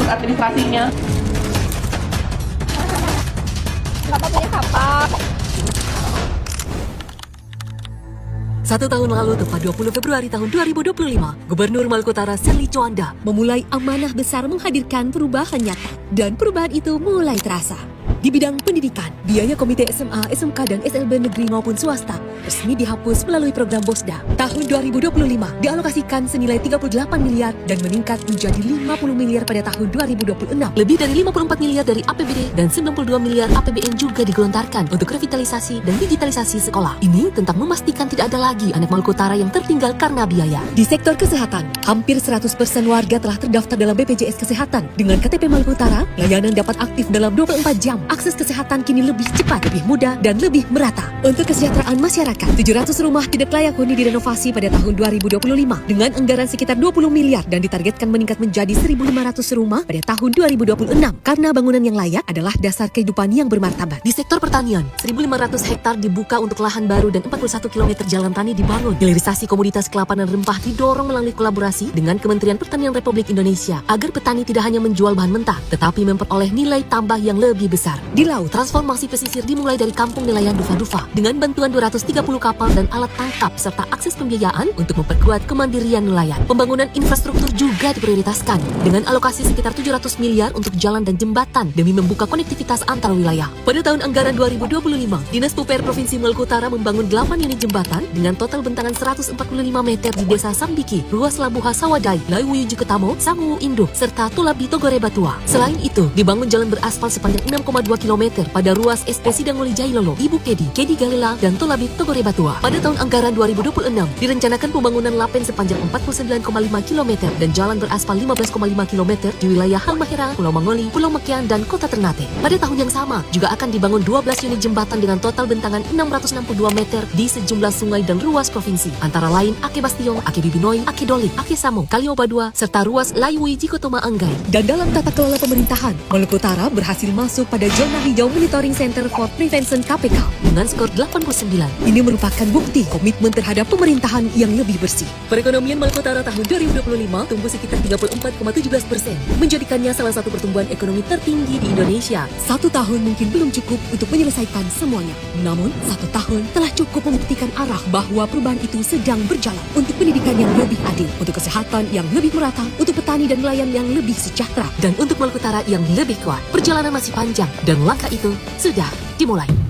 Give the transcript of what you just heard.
administrasinya. Bapak punya kapak. 1 tahun lalu, tepat 20 Februari tahun 2025, Gubernur Maluku Utara Serly Coanda memulai amanah besar menghadirkan perubahan nyata. Dan perubahan itu mulai terasa. Di bidang pendidikan, biaya komite SMA, SMK, dan SLB negeri maupun swasta resmi dihapus melalui program BOSDA. Tahun 2025 dialokasikan senilai 38 miliar dan meningkat menjadi 50 miliar pada tahun 2026. Lebih dari 54 miliar dari APBD dan 92 miliar APBN juga digelontarkan untuk revitalisasi dan digitalisasi sekolah. Ini tentang memastikan tidak ada lagi anak Maluku Utara yang tertinggal karena biaya. Di sektor kesehatan, hampir 100% warga telah terdaftar dalam BPJS Kesehatan. Dengan KTP Maluku Utara, layanan dapat aktif dalam 24 jam. Akses kesehatan kini lebih cepat, lebih mudah, dan lebih merata. Untuk kesejahteraan masyarakat, 700 rumah tidak layak huni direnovasi pada tahun 2025 dengan anggaran sekitar 20 miliar dan ditargetkan meningkat menjadi 1.500 rumah pada tahun 2026 karena bangunan yang layak adalah dasar kehidupan yang bermartabat. Di sektor pertanian, 1.500 hektar dibuka untuk lahan baru dan 41 km jalan tani dibangun. Hilirisasi komoditas kelapa dan rempah didorong melalui kolaborasi dengan Kementerian Pertanian Republik Indonesia agar petani tidak hanya menjual bahan mentah, tetapi memperoleh nilai tambah yang lebih besar. Di laut, transformasi pesisir dimulai dari kampung nelayan Dufa-Dufa dengan bantuan 230 kapal dan alat tangkap serta akses pembiayaan untuk memperkuat kemandirian nelayan. Pembangunan infrastruktur juga diprioritaskan dengan alokasi sekitar 700 miliar untuk jalan dan jembatan demi membuka konektivitas antar wilayah. Pada tahun anggaran 2025, Dinas PUPR Provinsi Maluku Utara membangun 8 unit jembatan dengan total bentangan 145 meter di Desa Sambiki, Ruas Labuha Sawadai, Laiwuyu Juketamo, Sangu Induk, serta Tulabi Togore Batua. Selain itu, dibangun jalan beraspal sepanjang 6,2 km pada ruas SP Sidanguli Jailolo, Ibu Kedi Galela, dan Tolabi Togore Batua. Pada tahun anggaran 2026, direncanakan pembangunan lapen sepanjang 49,5 km dan jalan beraspal 15,5 km di wilayah Halmahera, Pulau Mangoli, Pulau Mekian, dan Kota Ternate. Pada tahun yang sama, juga akan dibangun 12 unit jembatan dengan total bentangan 662 meter di sejumlah sungai dan ruas provinsi, antara lain Ake Bastion, Ake Bibinoi, Ake Dolik, Ake Samo, Kalioba 2, serta ruas Laiwui Jikotoma Anggai. Dan dalam tata kelola pemerintahan, Maluku Utara berhasil masuk pada zona hijau Monitoring Center for Prevention KPK dengan skor 89. Ini merupakan bukti komitmen terhadap pemerintahan yang lebih bersih. Perekonomian Maluku Utara tahun 2025 tumbuh sekitar 34,17%, menjadikannya salah satu pertumbuhan ekonomi tertinggi di Indonesia. 1 tahun mungkin belum cukup untuk menyelesaikan semuanya. Namun, 1 tahun telah cukup membuktikan arah bahwa perubahan itu sedang berjalan untuk pendidikan yang lebih adil, untuk kesehatan yang lebih merata, untuk petani dan nelayan yang lebih sejahtera, dan untuk Maluku Utara yang lebih kuat. Perjalanan masih panjang dan langkah itu sudah dimulai.